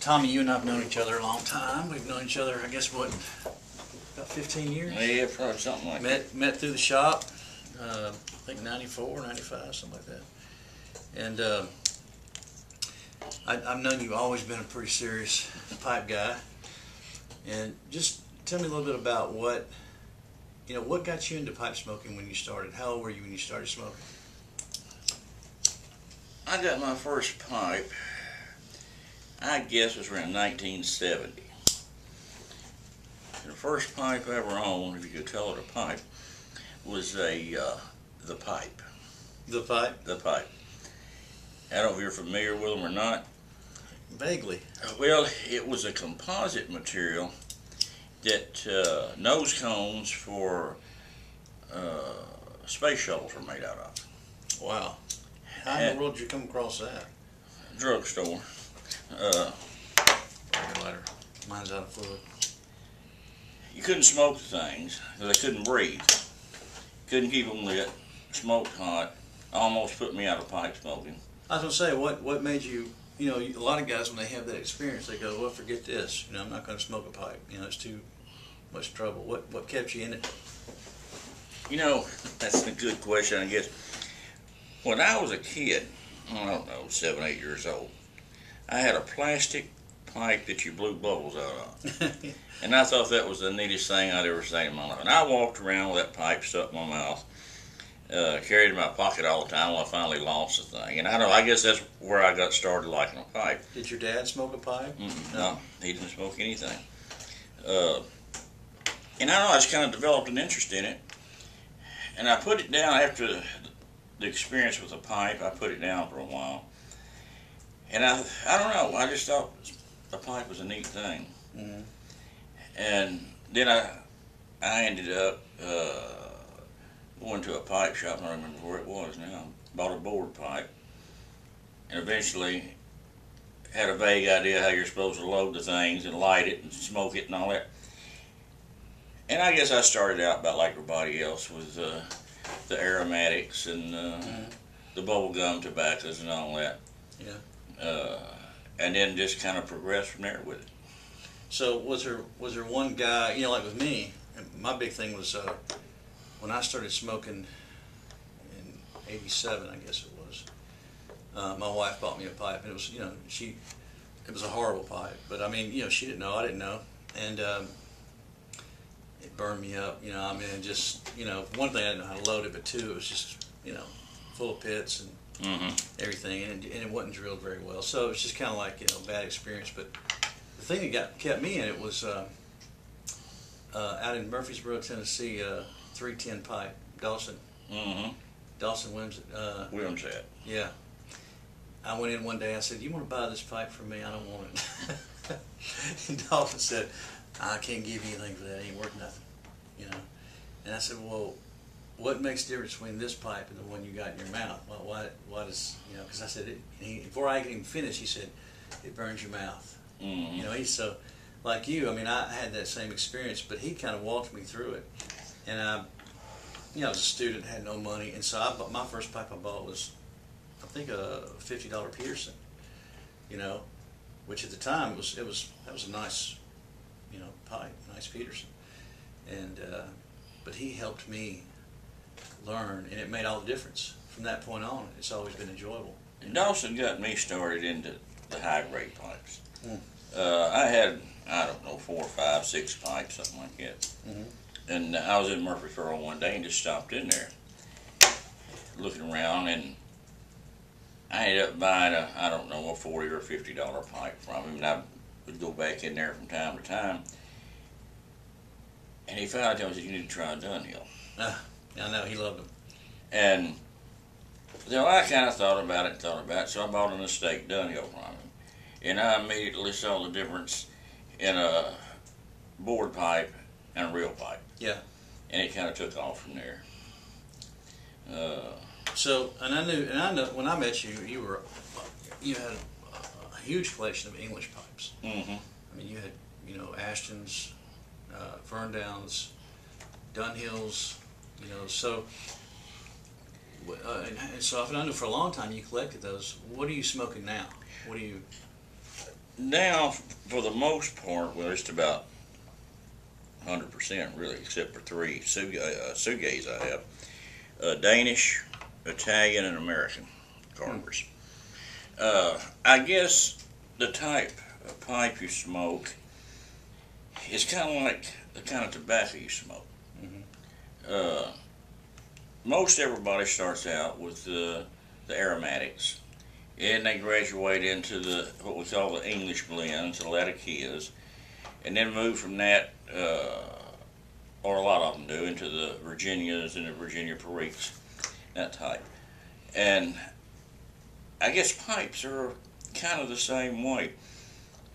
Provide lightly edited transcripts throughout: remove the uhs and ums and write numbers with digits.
Tommy, you and I have known each other a long time. We've known each other, I guess, what, about 15 years? Yeah, probably something like that. Met through the shop, I think 94, 95, something like that. And I've known you've always been a pretty serious pipe guy. And just tell me a little bit about what got you into pipe smoking when you started? How old were you when you started smoking? I got my first pipe, I guess it was around 1970. And the first pipe I ever owned, if you could call it a pipe, was the pipe. The pipe? The pipe. I don't know if you're familiar with them or not. Vaguely. Well, it was a composite material that nose cones for space shuttles were made out of. Wow. How in the world did you come across that? Drugstore. Lighter. Mine's out of fluid. You couldn't smoke the things because I couldn't breathe. Couldn't keep them lit. Smoked hot. Almost put me out of pipe smoking. I was going to say, what made you, a lot of guys when they have that experience, they go, well, forget this. I'm not going to smoke a pipe. It's too much trouble. What kept you in it? That's a good question, I guess. When I was a kid, I don't know, 7, 8 years old, I had a plastic pipe that you blew bubbles out of. And I thought that was the neatest thing I'd ever seen in my life. And I walked around with that pipe stuck in my mouth, carried it in my pocket all the time until I finally lost the thing. And I guess that's where I got started liking a pipe. Did your dad smoke a pipe? No, he didn't smoke anything. And I just kind of developed an interest in it. And I put it down after the experience with the pipe. I put it down for a while. And I don't know, I just thought the pipe was a neat thing. Mm-hmm. And then I ended up going to a pipe shop. I don't remember where it was now. Bought a board pipe. And eventually had a vague idea how you're supposed to load the things and light it and smoke it and all that. And I guess I started out about like everybody else with the aromatics and the bubblegum tobaccos and all that. Yeah. And then just kind of progressed from there with it. So was there one guy, like with me, my big thing was when I started smoking in '87, I guess it was. My wife bought me a pipe, and it was, it was a horrible pipe, but I mean, she didn't know, I didn't know, and it burned me up, and just, one thing I didn't know how to load it, but two, it was just, full of pits and everything, and it wasn't drilled very well, so it was just kind of like, a bad experience. But the thing that kept me in it was out in Murfreesboro, Tennessee, 310 pipe, Dawson. Dawson Wimsett. Yeah. I went in one day, I said, you want to buy this pipe from me? I don't want it. And Dawson said, I can't give you anything for that, it ain't worth nothing, And I said, well, what makes the difference between this pipe and the one you got in your mouth? Why does, because I said, before I could even finish, he said, it burns your mouth. He's so, like you, I had that same experience, but he kind of walked me through it. And I was a student, had no money, and so my first pipe I bought was, I think, a $50 Peterson, which at the time that was a nice, pipe, nice Peterson. And but he helped me learn, and it made all the difference. From that point on, it's always been enjoyable. Dawson got me started into the high-grade pipes. I had, I don't know, 4, 5, 6 pipes, something like that. And I was in Murfreesboro one day and just stopped in there looking around, and I ended up buying I don't know, a $40 or $50 pipe from him, and I would go back in there from time to time. And he finally told me, you need to try a Dunhill. I know, he loved them. And so I kind of thought about it, so I bought an estate Dunhill from him. And I immediately saw the difference in a board pipe and a real pipe. Yeah. And it kind of took off from there. So, and I know when I met you, you had a huge collection of English pipes. You had, Ashtons, Ferndowns, Dunhills, so. And so I know for a long time you collected those. What are you smoking now? What do you? now, for the most part, well, it's about 100% really, except for three sugays I have: Danish, Italian, and American carvers. I guess the type of pipe you smoke is kind of like the kind of tobacco you smoke. Mm-hmm. Most everybody starts out with the aromatics, and they graduate into the what we call the English blends, the Latakias, and then move from that, or a lot of them do, into the Virginias and the Virginia Periques, that type. And I guess pipes are kind of the same way.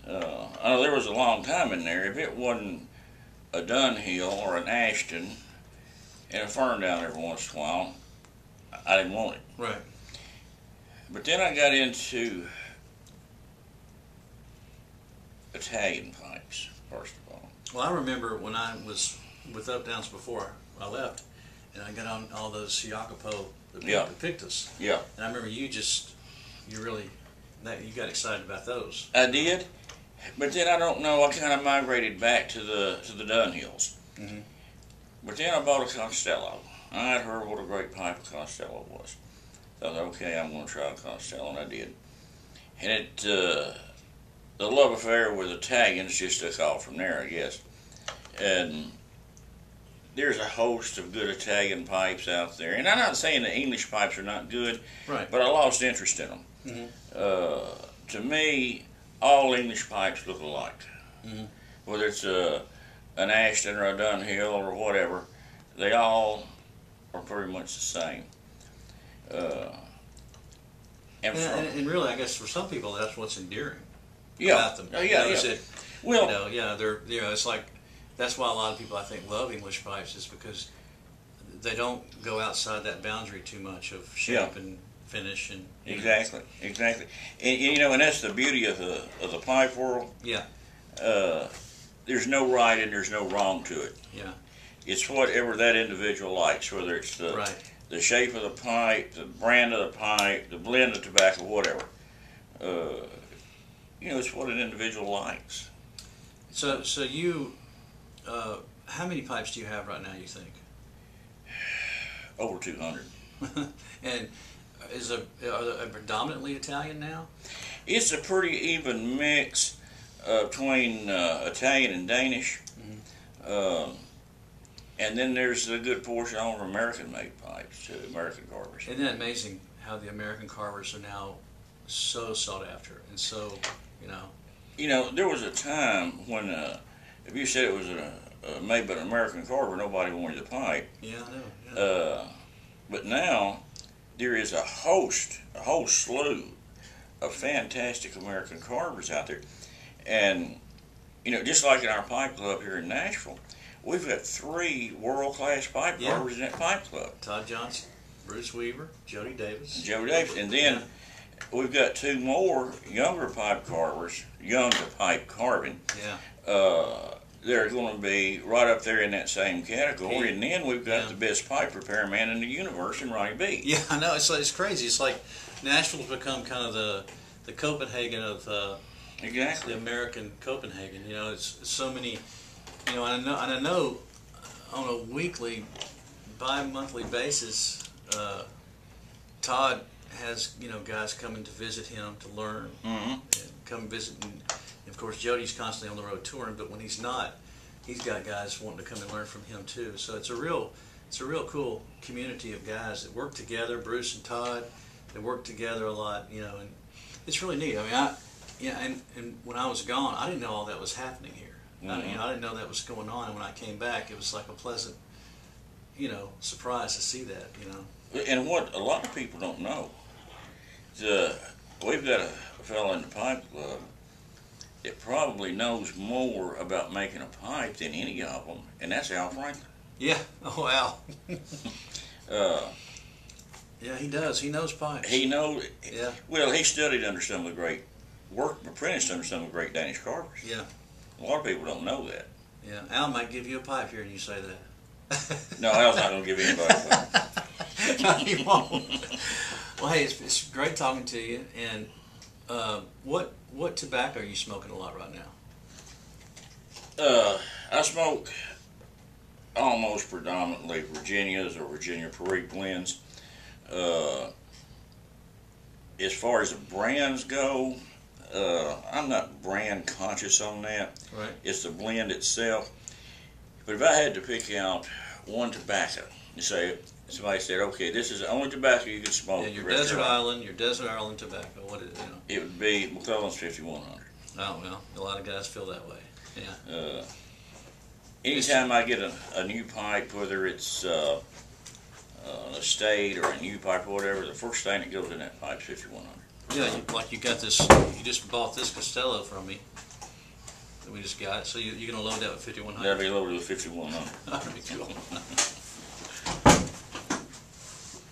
I know there was a long time in there. If it wasn't a Dunhill or an Ashton and a Fern down every once in a while, I didn't want it. Right. But then I got into Italian pipes, first of all. Well, I remember when I was with UPtowns before I left, and I got on all those Jacopo, the Pictus. Yeah. And I remember you really, you got excited about those. I did, but then I don't know. I kind of migrated back to the Dunhills. Mm-hmm. But then I bought a Costello. I had heard what a great pipe a Costello was. So I thought, okay, I'm going to try a Costello, and I did. And the love affair with Italians just took off from there, I guess. And there's a host of good Italian pipes out there. And I'm not saying the English pipes are not good, right, but I lost interest in them. Mm-hmm. To me, all English pipes look alike. Mm-hmm. Whether it's an Ashton or a Dunhill or whatever, they all are pretty much the same. And really, I guess for some people, that's what's endearing yeah, about them. Well, they're it's like that's why a lot of people I think love English pipes is because they don't go outside that boundary too much of shape and finish and exactly. And that's the beauty of the pipe world. Yeah. There's no right and there's no wrong to it. Yeah. It's whatever that individual likes, whether it's the shape of the pipe, the brand of the pipe, the blend of tobacco, whatever. It's what an individual likes. So you, how many pipes do you have right now, you think? Over 200. And are they predominantly Italian now? It's a pretty even mix between Italian and Danish. Mm-hmm. And then there's a good portion of American-made pipes, too, American carvers. Isn't that amazing how the American carvers are now so sought after and so, there was a time when if you said it was made by an American carver, nobody wanted the pipe. Yeah, I know. Yeah. But now there is a whole slew of fantastic American carvers out there. And, just like in our pipe club here in Nashville, we've got 3 world-class pipe carvers in that pipe club. Todd Johnson, Bruce Weaver, Jody Davis. And then we've got 2 more younger pipe carvers, young to pipe carving. Yeah. They're going to be right up there in that same category. And then we've got the best pipe repairman in the universe in Ronnie B. Yeah, I know. It's crazy. It's like Nashville's become kind of the Copenhagen of exactly the American Copenhagen. It's so many. And I know on a weekly, bi-monthly basis, Todd has guys coming to visit him to learn, and come visit. And of course, Jody's constantly on the road touring, but when he's not, he's got guys wanting to come and learn from him too. So it's a real cool community of guys that work together. Bruce and Todd, they work together a lot, and it's really neat. I mean, and when I was gone, I didn't know all that was happening here. I didn't know that was going on, and when I came back, it was like a pleasant, surprise to see that, And what a lot of people don't know, we've got a fellow in the pipe club that probably knows more about making a pipe than any of them, and that's Al Franklin. Yeah. Oh, Al. Yeah, he does. He knows pipes. He knows. Yeah. Well, he studied under some of the great, apprenticed under some of the great Danish carvers. Yeah. A lot of people don't know that. Yeah, Al might give you a pipe here and you say that. No, Al's not going to give anybody a pipe. No, he won't. Well, hey, it's great talking to you, and What tobacco are you smoking a lot right now? I smoke almost predominantly Virginias or Virginia Perique blends. As far as the brands go, I'm not brand conscious on that. Right. It's the blend itself. But if I had to pick out one tobacco, you say, somebody said, okay, this is the only tobacco you can smoke. Yeah, your Desert Island tobacco. What is it? You know? It would be McClellan's 5100. Oh well, a lot of guys feel that way. Yeah. Anytime I get a new pipe, whether it's a state or a new pipe or whatever, the first thing that goes in that pipe is 5100. Yeah, like you got this. You just bought this Costello from me. That we just got. So you're gonna load that with 5100. That'll be loaded with 5100. That'd be cool.